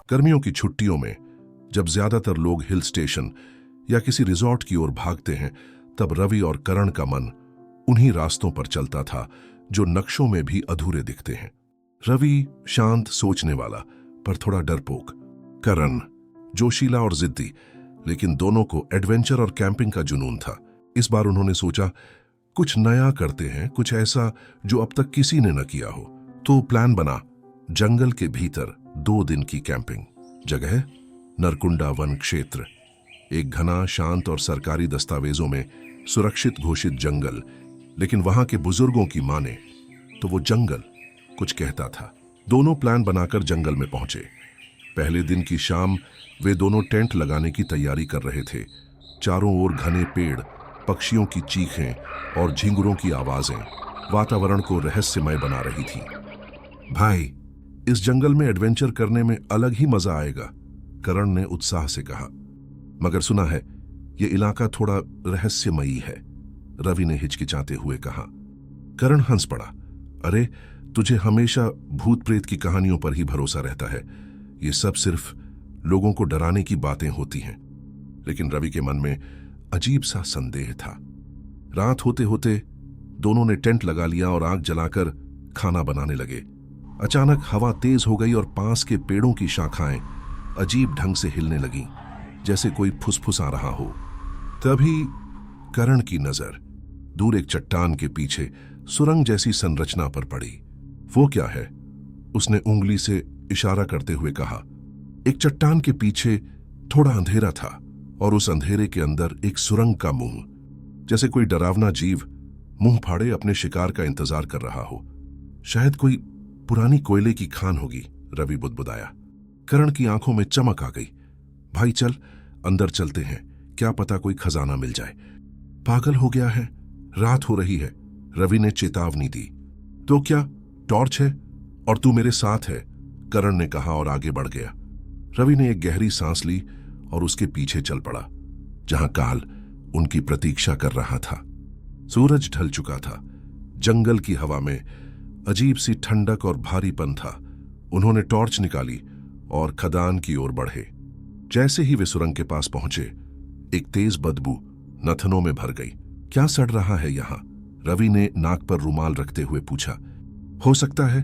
गर्मियों की छुट्टियों में जब ज्यादातर लोग हिल स्टेशन या किसी रिजॉर्ट की ओर भागते हैं, तब रवि और करण का मन उन्हीं रास्तों पर चलता था जो नक्शों में भी अधूरे दिखते हैं। रवि शांत, सोचने वाला, पर थोड़ा डरपोक। करण जोशीला और जिद्दी, लेकिन दोनों को एडवेंचर और कैंपिंग का जुनून था। इस बार उन्होंने सोचा कुछ नया करते हैं, कुछ ऐसा जो अब तक किसी ने न किया हो। तो प्लान बना जंगल के भीतर 2 दिन की कैंपिंग। जगह नरकुंडा वन क्षेत्र, एक घना, शांत और सरकारी दस्तावेजों में सुरक्षित घोषित जंगल। लेकिन वहां के बुजुर्गों की माने तो वो जंगल कुछ कहता था। दोनों प्लान बनाकर जंगल में पहुंचे। पहले दिन की शाम वे दोनों टेंट लगाने की तैयारी कर रहे थे। चारों ओर घने पेड़, पक्षियों की चीखें और झिंगुरों की आवाजें वातावरण को रहस्यमय बना रही थी। भाई, इस जंगल में एडवेंचर करने में अलग ही मजा आएगा, करण ने उत्साह से कहा। मगर सुना है यह इलाका थोड़ा रहस्यमयी है, रवि ने हिचकिचाते हुए कहा। करण हंस पड़ा। अरे, तुझे हमेशा भूत प्रेत की कहानियों पर ही भरोसा रहता है। ये सब सिर्फ लोगों को डराने की बातें होती हैं। लेकिन रवि के मन में अजीब सा संदेह था। रात होते होते दोनों ने टेंट लगा लिया और आग जलाकर खाना बनाने लगे। अचानक हवा तेज हो गई और पास के पेड़ों की शाखाएं अजीब ढंग से हिलने लगीं, जैसे कोई फुसफुसा रहा हो। तभी करण की नजर दूर एक चट्टान के पीछे सुरंग जैसी संरचना पर पड़ी। वो क्या है? उसने उंगली से इशारा करते हुए कहा। एक चट्टान के पीछे थोड़ा अंधेरा था और उस अंधेरे के अंदर एक सुरंग का मुंह, जैसे कोई डरावना जीव मुंह फाड़े अपने शिकार का इंतजार कर रहा हो। शायद कोई पुरानी कोयले की खान होगी, रवि बुदबुदाया। करण की आंखों में चमक आ गई। भाई चल, अंदर चलते हैं, क्या पता कोई खजाना मिल जाए। पागल हो गया है, रात हो रही है, रवि ने चेतावनी दी। तो क्या टॉर्च है और तू मेरे साथ है, करण ने कहा और आगे बढ़ गया। रवि ने एक गहरी सांस ली और उसके पीछे चल पड़ा, जहां काल उनकी प्रतीक्षा कर रहा था। सूरज ढल चुका था। जंगल की हवा में अजीब सी ठंडक और भारीपन था। उन्होंने टॉर्च निकाली और खदान की ओर बढ़े। जैसे ही वे सुरंग के पास पहुंचे, एक तेज बदबू नथनों में भर गई। क्या सड़ रहा है यहां? रवि ने नाक पर रुमाल रखते हुए पूछा। हो सकता है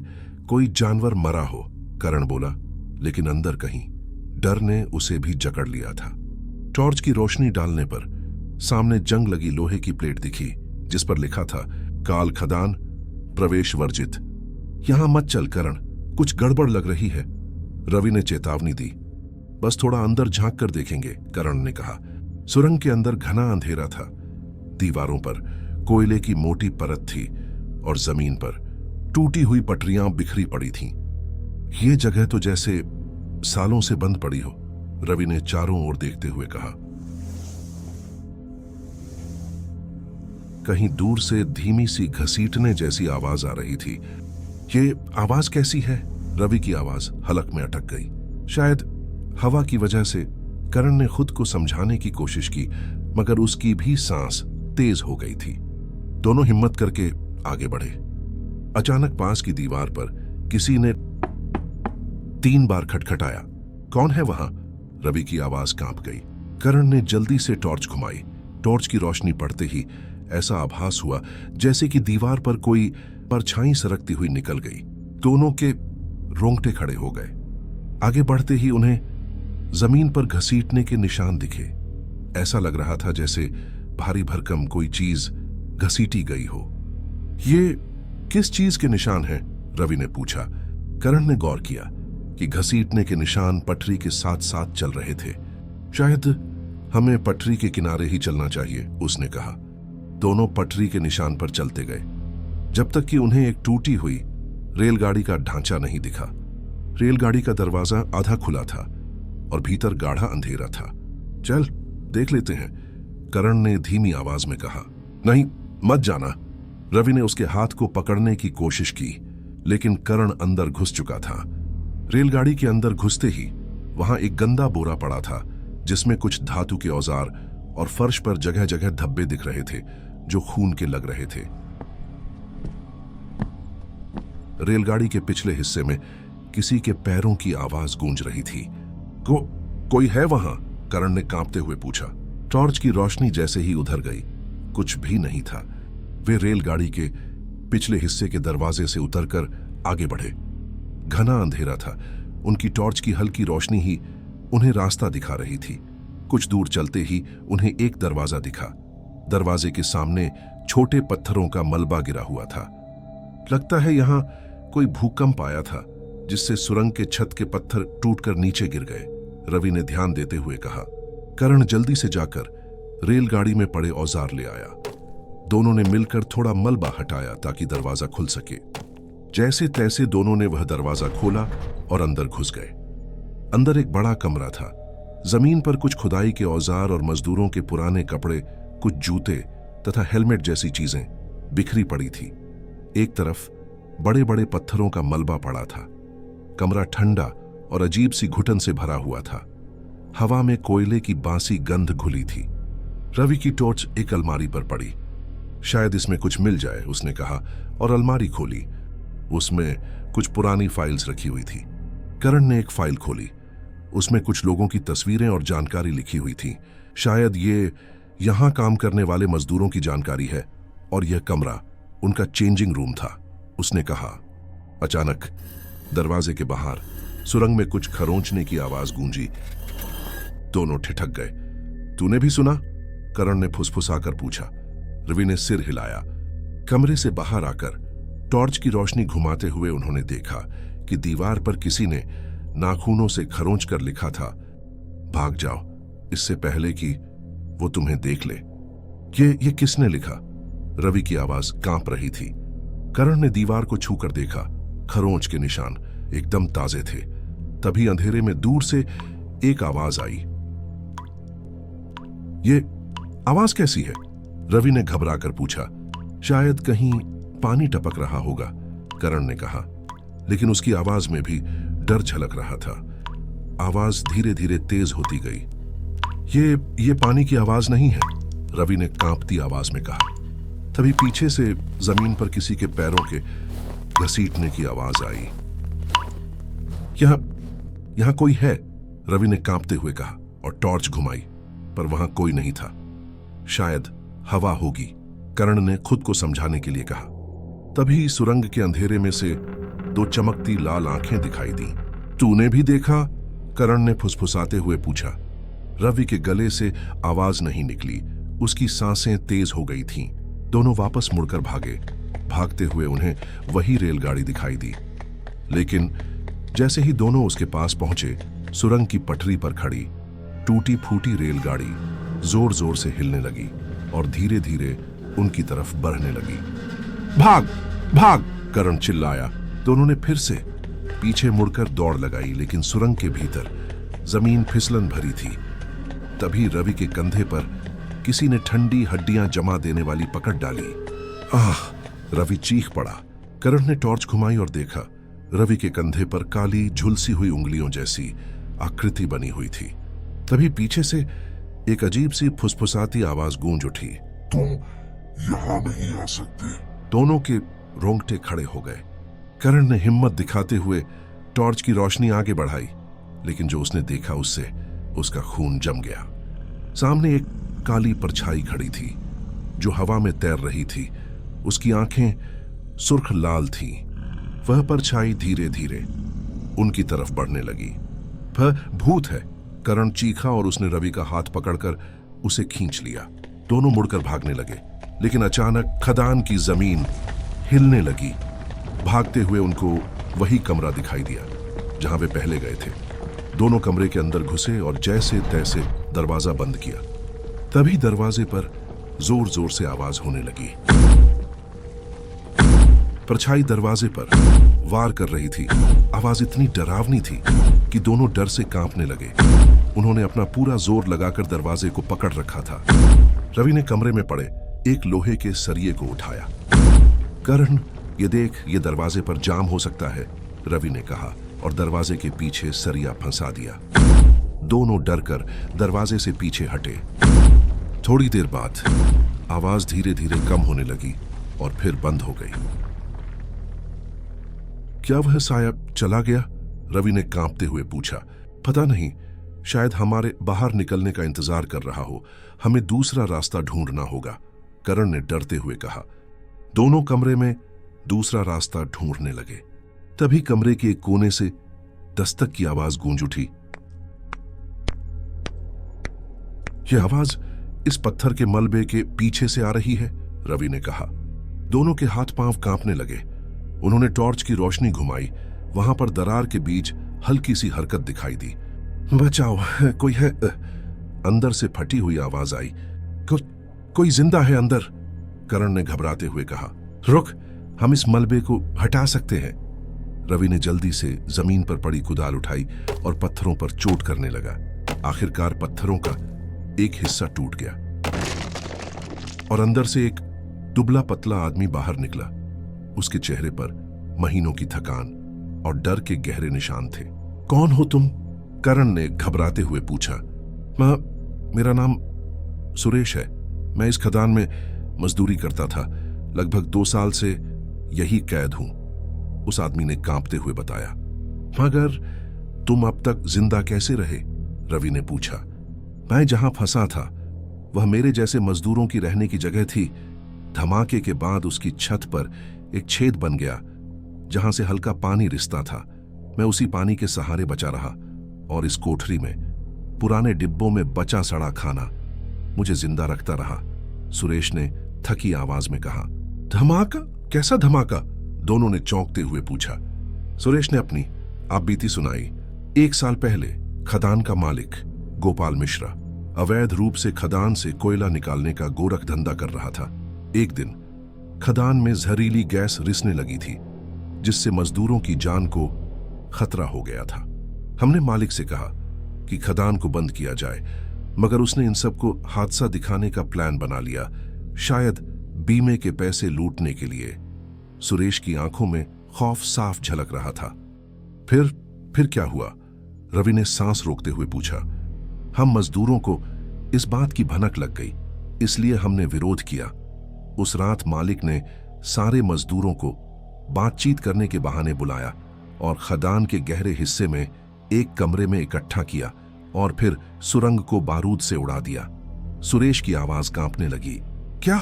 कोई जानवर मरा हो, करण बोला, लेकिन अंदर कहीं डर ने उसे भी जकड़ लिया था। टॉर्च की रोशनी डालने पर सामने जंग लगी लोहे की प्लेट दिखी, जिस पर लिखा था, काल खदान, प्रवेश वर्जित। यहां मत चल करण, कुछ गड़बड़ लग रही है, रवि ने चेतावनी दी। बस थोड़ा अंदर झांक कर देखेंगे, करण ने कहा। सुरंग के अंदर घना अंधेरा था। दीवारों पर कोयले की मोटी परत थी और जमीन पर टूटी हुई पटरियां बिखरी पड़ी थीं। ये जगह तो जैसे सालों से बंद पड़ी हो, रवि ने चारों ओर देखते हुए कहा। कहीं दूर से धीमी सी घसीटने जैसी आवाज आ रही थी। ये आवाज कैसी है? रवि की आवाज हलक में अटक गई। शायद हवा की वजह से, करण ने खुद को समझाने की कोशिश की, मगर उसकी भी सांस तेज हो गई थी। दोनों हिम्मत करके आगे बढ़े। अचानक पास की दीवार पर किसी ने 3 बार खटखटाया। कौन है वहां? रवि की आवाज कांप गई। करण ने जल्दी से टॉर्च घुमाई। टॉर्च की रोशनी पड़ते ही ऐसा आभास हुआ जैसे कि दीवार पर कोई परछाई सरकती हुई निकल गई। दोनों के रोंगटे खड़े हो गए। आगे बढ़ते ही उन्हें जमीन पर घसीटने के निशान दिखे। ऐसा लग रहा था जैसे भारी भरकम कोई चीज घसीटी गई हो। ये किस चीज के निशान हैं? रवि ने पूछा। करण ने गौर किया कि घसीटने के निशान पटरी के साथ साथ चल रहे थे। शायद हमें पटरी के किनारे ही चलना चाहिए, उसने कहा। दोनों पटरी के निशान पर चलते गए, जब तक कि उन्हें एक टूटी हुई रेलगाड़ी का ढांचा नहीं दिखा। रेलगाड़ी का दरवाजा आधा खुला था और भीतर गाढ़ा अंधेरा था। चल देख लेते हैं, करण ने धीमी आवाज में कहा। नहीं, मत जाना, रवि ने उसके हाथ को पकड़ने की कोशिश की, लेकिन करण अंदर घुस चुका था। रेलगाड़ी के अंदर घुसते ही वहां एक गंदा बोरा पड़ा था, जिसमें कुछ धातु के औजार और फर्श पर जगह जगह धब्बे दिख रहे थे जो खून के लग रहे थे। रेलगाड़ी के पिछले हिस्से में किसी के पैरों की आवाज गूंज रही थी। कोई है वहां? करण ने कांपते हुए पूछा। टॉर्च की रोशनी जैसे ही उधर गई, कुछ भी नहीं था। वे रेलगाड़ी के पिछले हिस्से के दरवाजे से उतरकर आगे बढ़े। घना अंधेरा था, उनकी टॉर्च की हल्की रोशनी ही उन्हें रास्ता दिखा रही थी। कुछ दूर चलते ही उन्हें एक दरवाजा दिखा। दरवाजे के सामने छोटे पत्थरों का मलबा गिरा हुआ था। लगता है यहां कोई भूकंप आया था, जिससे सुरंग के छत के पत्थर टूटकर नीचे गिर गए, रवि ने ध्यान देते हुए कहा। करण जल्दी से जाकर रेलगाड़ी में पड़े औजार ले आया। दोनों ने मिलकर थोड़ा मलबा हटाया ताकि दरवाजा खुल सके। जैसे तैसे दोनों ने वह दरवाजा खोला और अंदर घुस गए। अंदर एक बड़ा कमरा था। जमीन पर कुछ खुदाई के औजार और मजदूरों के पुराने कपड़े, कुछ जूते तथा हेलमेट जैसी चीजें बिखरी पड़ी थी। एक तरफ बड़े बड़े पत्थरों का मलबा पड़ा था। कमरा ठंडा और अजीब सी घुटन से भरा हुआ था। हवा में कोयले की बासी गंध घुली थी। रवि की टॉर्च एक अलमारी पर पड़ी। शायद इसमें कुछ मिल जाए, उसने कहा और अलमारी खोली। उसमें कुछ पुरानी फाइल्स रखी हुई थी। करण ने एक फाइल खोली। उसमें कुछ लोगों की तस्वीरें और जानकारी लिखी हुई थी। शायद ये यहां काम करने वाले मजदूरों की जानकारी है और यह कमरा उनका चेंजिंग रूम था, उसने कहा। अचानक दरवाजे के बाहर सुरंग में कुछ खरोंचने की आवाज गूंजी। दोनों ठिठक गए। तूने भी सुना? करण ने फुसफुसाकर पूछा। रवि ने सिर हिलाया। कमरे से बाहर आकर टॉर्च की रोशनी घुमाते हुए उन्होंने देखा कि दीवार पर किसी ने नाखूनों से खरोंच कर लिखा था, भाग जाओ इससे पहले कि वो तुम्हें देख ले। ये किसने लिखा? रवि की आवाज कांप रही थी। करण ने दीवार को छूकर देखा। खरोंच के निशान एकदम ताजे थे। तभी अंधेरे में दूर से एक आवाज आई। ये आवाज कैसी है? रवि ने घबराकर पूछा। शायद कहीं पानी टपक रहा होगा, करण ने कहा, लेकिन उसकी आवाज में भी डर झलक रहा था। आवाज धीरे धीरे तेज होती गई। ये पानी की आवाज नहीं है, रवि ने कांपती आवाज में कहा। तभी पीछे से जमीन पर किसी के पैरों के घसीटने की आवाज आई। यहां कोई है, रवि ने कांपते हुए कहा और टॉर्च घुमाई, पर वहां कोई नहीं था। शायद हवा होगी, करण ने खुद को समझाने के लिए कहा। तभी सुरंग के अंधेरे में से दो चमकती लाल आंखें दिखाई दी। तूने भी देखा? करण ने फुसफुसाते हुए पूछा। रवि के गले से आवाज नहीं निकली। उसकी सांसें तेज हो गई थीं। दोनों वापस मुड़कर भागे। भागते हुए उन्हें वही रेलगाड़ी दिखाई दी। लेकिन जैसे ही दोनों उसके पास पहुंचे, सुरंग की पटरी पर खड़ी टूटी फूटी रेलगाड़ी जोर जोर से हिलने लगी और धीरे धीरे उनकी तरफ बढ़ने लगी। भाग भाग, करण चिल्लाया। दोनों ने फिर से पीछे मुड़कर दौड़ लगाई, लेकिन सुरंग के भीतर जमीन फिसलन भरी थी। तभी रवि के कंधे पर किसी ने ठंडी हड्डियां जमा देने वाली पकड़ डाली। आह! रवि चीख पड़ा। करण ने टॉर्च घुमाई और देखा, रवि के कंधे पर काली झुलसी हुई उंगलियों जैसी आकृति बनी हुई थी। तभी पीछे से एक अजीब सी फुसफुसाती आवाज गूंज उठी। तुम यहां नहीं आ सकते। दोनों के रोंगटे खड़े हो गए। करण ने हिम्मत दिखाते हुए टॉर्च की रोशनी आगे बढ़ाई, लेकिन जो उसने देखा उससे उसका खून जम गया। सामने एक काली परछाई खड़ी थी जो हवा में तैर रही थी। उसकी आंखें सुर्ख लाल थीं। वह परछाई धीरे धीरे उनकी तरफ बढ़ने लगी। वह भूत है, करण चीखा और उसने रवि का हाथ पकड़कर उसे खींच लिया। दोनों मुड़कर भागने लगे, लेकिन अचानक खदान की जमीन हिलने लगी। भागते हुए उनको वही कमरा दिखाई दिया जहां वे पहले गए थे। दोनों कमरे के अंदर घुसे और जैसे तैसे दरवाजा बंद किया। तभी दरवाजे पर जोर जोर से आवाज होने लगी। परछाई दरवाजे पर वार कर रही थी। आवाज इतनी डरावनी थी कि दोनों डर से कांपने लगे। उन्होंने अपना पूरा जोर लगाकर दरवाजे को पकड़ रखा था। रवि ने कमरे में पड़े एक लोहे के सरिये को उठाया। करण, ये देख, ये दरवाजे पर जाम हो सकता है, रवि ने कहा और दरवाजे के पीछे सरिया फंसा दिया। दोनों डरकर दरवाजे से पीछे हटे। थोड़ी देर बाद आवाज धीरे धीरे कम होने लगी और फिर बंद हो गई। क्या वह साया चला गया? रवि ने कांपते हुए पूछा। पता नहीं, शायद हमारे बाहर निकलने का इंतजार कर रहा हो। हमें दूसरा रास्ता ढूंढना होगा, करण ने डरते हुए कहा। दोनों कमरे में दूसरा रास्ता ढूंढने लगे। तभी कमरे के एक कोने से दस्तक की आवाज गूंज उठी। यह आवाज इस पत्थर के मलबे के पीछे से आ रही है, रवि ने कहा। दोनों के हाथ पांव कांपने लगे। उन्होंने टॉर्च की रोशनी घुमाई। वहां पर दरार के बीच हल्की सी हरकत दिखाई दी। बचाओ, कोई है। अंदर से फटी हुई आवाज आई। कोई जिंदा है अंदर, करण ने घबराते हुए कहा। रुक, हम इस मलबे को हटा सकते हैं। रवि ने जल्दी से जमीन पर पड़ी कुदाल उठाई और पत्थरों पर चोट करने लगा। आखिरकार पत्थरों का एक हिस्सा टूट गया और अंदर से एक दुबला पतला आदमी बाहर निकला। उसके चेहरे पर महीनों की थकान और डर के गहरे निशान थे। कौन हो तुम? करण ने घबराते हुए पूछा। मेरा नाम सुरेश है। मैं इस खदान में मजदूरी करता था। लगभग 2 साल से यही कैद हूं, उस आदमी ने कांपते हुए बताया। मगर तुम अब तक जिंदा कैसे रहे? रवि ने पूछा। मैं जहां फंसा था वह मेरे जैसे मजदूरों की रहने की जगह थी। धमाके के बाद उसकी छत पर एक छेद बन गया जहां से हल्का पानी रिसता था। मैं उसी पानी के सहारे बचा रहा और इस कोठरी में पुराने डिब्बों में बचा सड़ा खाना मुझे जिंदा रखता रहा, सुरेश ने थकी आवाज में कहा। धमाका? कैसा धमाका? दोनों ने चौंकते हुए पूछा। सुरेश ने अपनी आपबीती सुनाई। 1 साल पहले खदान का मालिक गोपाल मिश्रा अवैध रूप से खदान से कोयला निकालने का गोरख धंधा कर रहा था। एक दिन खदान में जहरीली गैस रिसने लगी थी, जिससे मजदूरों की जान को खतरा हो गया था। हमने मालिक से कहा कि खदान को बंद किया जाए, मगर उसने इन सबको हादसा दिखाने का प्लान बना लिया, शायद बीमे के पैसे लूटने के लिए। सुरेश की आंखों में खौफ साफ झलक रहा था। फिर क्या हुआ? रवि ने सांस रोकते हुए पूछा। हम मजदूरों को इस बात की भनक लग गई, इसलिए हमने विरोध किया। उस रात मालिक ने सारे मजदूरों को बातचीत करने के बहाने बुलाया और खदान के गहरे हिस्से में एक कमरे में इकट्ठा किया और फिर सुरंग को बारूद से उड़ा दिया। सुरेश की आवाज कांपने लगी। क्या?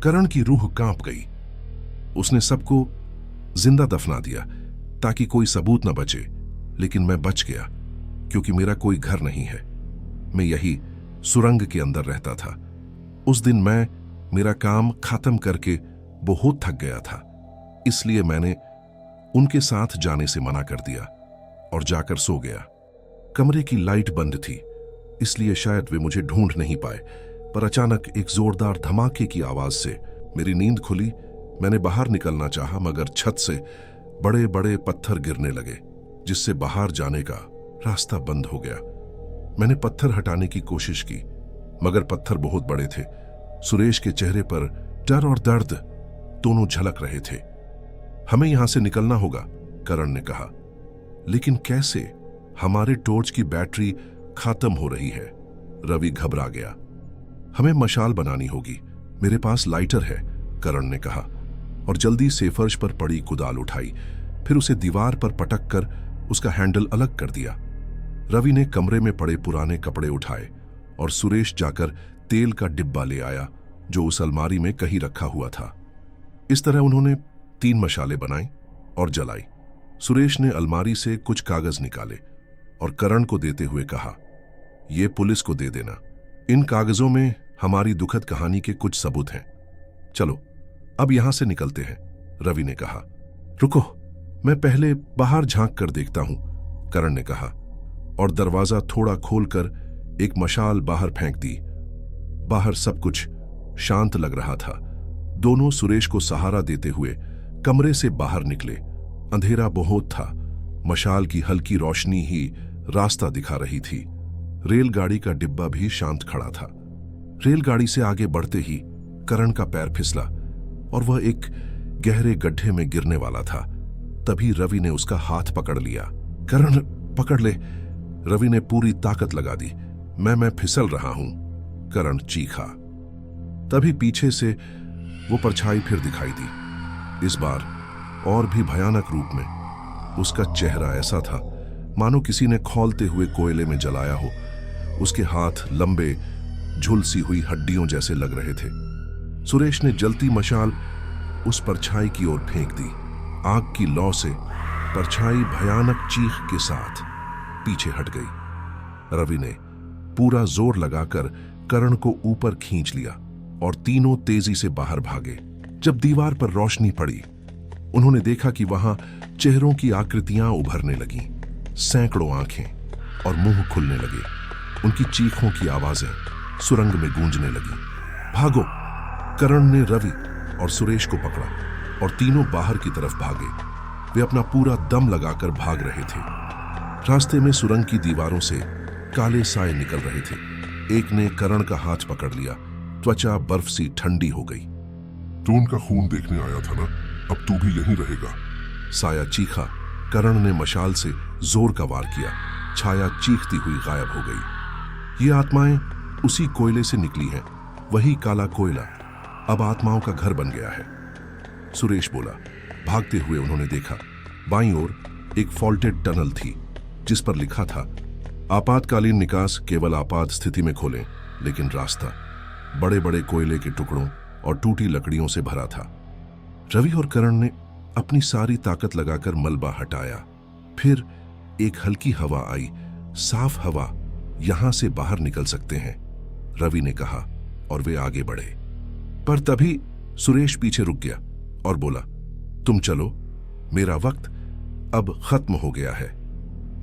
करण की रूह कांप गई। उसने सबको जिंदा दफना दिया ताकि कोई सबूत न बचे, लेकिन मैं बच गया क्योंकि मेरा कोई घर नहीं है। मैं यही सुरंग के अंदर रहता था। उस दिन मैं मेरा काम खत्म करके बहुत थक गया था, इसलिए मैंने उनके साथ जाने से मना कर दिया और जाकर सो गया। कमरे की लाइट बंद थी, इसलिए शायद वे मुझे ढूंढ नहीं पाए, पर अचानक एक जोरदार धमाके की आवाज से मेरी नींद खुली। मैंने बाहर निकलना चाहा, मगर छत से बड़े बड़े पत्थर गिरने लगे, जिससे बाहर जाने का रास्ता बंद हो गया। मैंने पत्थर हटाने की कोशिश की, मगर पत्थर बहुत बड़े थे। सुरेश के चेहरे पर डर और दर्द दोनों झलक रहे थे। हमें यहां से निकलना होगा, करण ने कहा। लेकिन कैसे? हमारे टॉर्च की बैटरी खत्म हो रही है। रवि घबरा गया। हमें मशाल बनानी होगी। मेरे पास लाइटर है, करण ने कहा और जल्दी से फर्श पर पड़ी कुदाल उठाई। फिर उसे दीवार पर पटक कर उसका हैंडल अलग कर दिया। रवि ने कमरे में पड़े पुराने कपड़े उठाए और सुरेश जाकर तेल का डिब्बा ले आया जो उस अलमारी में कहीं रखा हुआ था। इस तरह उन्होंने 3 मशालें बनाई और जलाई। सुरेश ने अलमारी से कुछ कागज निकाले और करण को देते हुए कहा, "ये पुलिस को दे देना। इन कागजों में हमारी दुखद कहानी के कुछ सबूत हैं। चलो अब यहां से निकलते हैं," रवि ने कहा। "रुको, मैं पहले बाहर झांक कर देखता हूं," करण ने कहा और दरवाजा थोड़ा खोलकर एक मशाल बाहर फेंक दी। बाहर सब कुछ शांत लग रहा था। दोनों सुरेश को सहारा देते हुए कमरे से बाहर निकले। अंधेरा बहुत था। मशाल की हल्की रोशनी ही रास्ता दिखा रही थी। रेलगाड़ी का डिब्बा भी शांत खड़ा था। रेलगाड़ी से आगे बढ़ते ही करण का पैर फिसला और वह एक गहरे गड्ढे में गिरने वाला था। तभी रवि ने उसका हाथ पकड़ लिया। "करण, पकड़ ले," रवि ने पूरी ताकत लगा दी। मैं फिसल रहा हूं," करण चीखा। तभी पीछे से वो परछाई फिर दिखाई दी, इस बार और भी भयानक रूप में। उसका चेहरा ऐसा था मानो किसी ने खौलते हुए कोयले में जलाया हो। उसके हाथ लंबे, झुलसी हुई हड्डियों जैसे लग रहे थे। सुरेश ने जलती मशाल उस परछाई की ओर फेंक दी। आग की लौ से परछाई भयानक चीख के साथ पीछे हट गई। रवि ने पूरा जोर लगाकर करण को ऊपर खींच लिया और तीनों तेजी से बाहर भागे। जब दीवार पर रोशनी पड़ी, उन्होंने देखा कि वहां चेहरों की आकृतियां उभरने लगीं, सैकड़ों आंखें और मुंह खुलने लगे। उनकी चीखों की आवाजें सुरंग में गूंजने लगीं। भागो! करण ने रवि और सुरेश को पकड़ा और तीनों बाहर की तरफ भागे। वे अपना पूरा दम लगाकर भाग रहे थे। रास्ते में सुरंग की दीवारों से काले साए निकल रहे थे। एक ने करण का हाथ पकड़ लिया। त्वचा बर्फ सी ठंडी हो गई। तो उनका खून देखने आया था ना, अब तू भी यहीं रहेगा। साया चीखा। करण ने मशाल से जोर का वार किया। छाया चीखती हुई गायब हो गई। ये आत्माएं उसी कोयले से निकली हैं। वही काला कोयला अब आत्माओं का घर बन गया है। सुरेश बोला। भागते हुए उन्होंने देखा, बाईं ओर एक फॉल्टेड टनल थी जिस पर लिखा था, आपातकालीन निकास केवल आपात स्थिति में खोलें। लेकिन रास्ता बड़े बड़े कोयले के टुकड़ों और टूटी लकड़ियों से भरा था। रवि और करण ने अपनी सारी ताकत लगाकर मलबा हटाया। फिर एक हल्की हवा आई। साफ हवा, यहां से बाहर निकल सकते हैं, रवि ने कहा और वे आगे बढ़े। पर तभी सुरेश पीछे रुक गया और बोला, तुम चलो, मेरा वक्त अब खत्म हो गया है।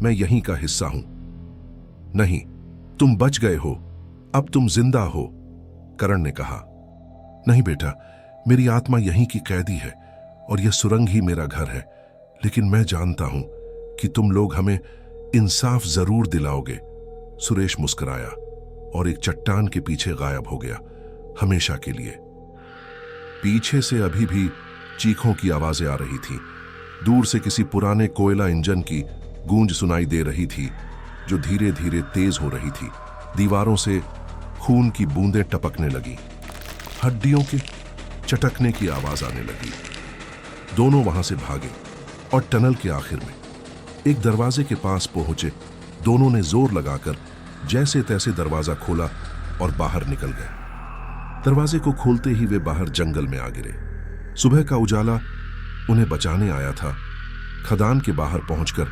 मैं यहीं का हिस्सा हूं। नहीं, तुम बच गए हो, अब तुम जिंदा हो, करण ने कहा। नहीं बेटा, मेरी आत्मा यहीं की कैदी है और यह सुरंग ही मेरा घर है। लेकिन मैं जानता हूं कि तुम लोग हमें इंसाफ जरूर दिलाओगे। सुरेश मुस्कुराया और एक चट्टान के पीछे गायब हो गया, हमेशा के लिए। पीछे से अभी भी चीखों की आवाजें आ रही थीं। दूर से किसी पुराने कोयला इंजन की गूंज सुनाई दे रही थी, जो धीरे धीरे तेज हो रही थी। दीवारों से खून की बूंदें टपकने लगी। हड्डियों के चटकने की आवाज आने लगी। दोनों वहां से भागे और टनल के आखिर में एक दरवाजे के पास पहुंचे। दोनों ने जोर लगाकर जैसे तैसे दरवाजा खोला और बाहर निकल गए। दरवाजे को खोलते ही वे बाहर जंगल में आ गिरे। सुबह का उजाला उन्हें बचाने आया था। खदान के बाहर पहुंचकर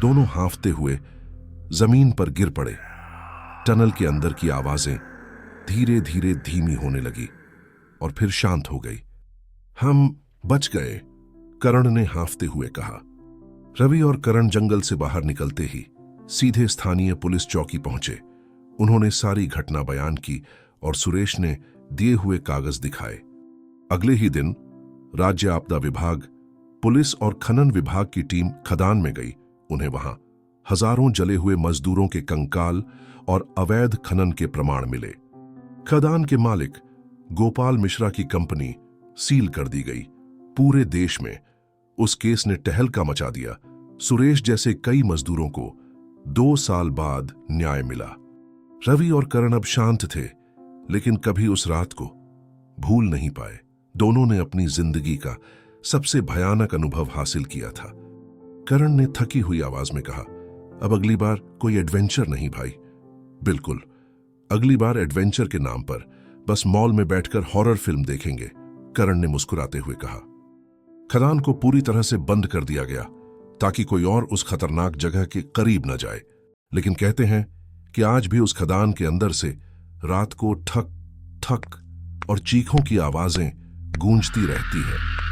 दोनों हांफते हुए जमीन पर गिर पड़े। टनल के अंदर की आवाजें धीरे धीरे धीमी होने लगी और फिर शांत हो गई। हम बच गए, करण ने हांफते हुए कहा। रवि और करण जंगल से बाहर निकलते ही सीधे स्थानीय पुलिस चौकी पहुंचे। उन्होंने सारी घटना बयान की और सुरेश ने दिए हुए कागज दिखाए। अगले ही दिन राज्य आपदा विभाग, पुलिस और खनन विभाग की टीम खदान में गई। उन्हें वहां हजारों जले हुए मजदूरों के कंकाल और अवैध खनन के प्रमाण मिले। खदान के मालिक गोपाल मिश्रा की कंपनी सील कर दी गई। पूरे देश में उस केस ने टहलका मचा दिया। सुरेश जैसे कई मजदूरों को 2 साल बाद न्याय मिला। रवि और करण अब शांत थे, लेकिन कभी उस रात को भूल नहीं पाए। दोनों ने अपनी जिंदगी का सबसे भयानक अनुभव हासिल किया था। करण ने थकी हुई आवाज में कहा, अब अगली बार कोई एडवेंचर नहीं भाई। बिल्कुल, अगली बार एडवेंचर के नाम पर बस मॉल में बैठकर हॉरर फिल्म देखेंगे, करण ने मुस्कुराते हुए कहा। खदान को पूरी तरह से बंद कर दिया गया ताकि कोई और उस खतरनाक जगह के करीब न जाए। लेकिन कहते हैं कि आज भी उस खदान के अंदर से रात को ठक ठक और चीखों की आवाजें गूंजती रहती है।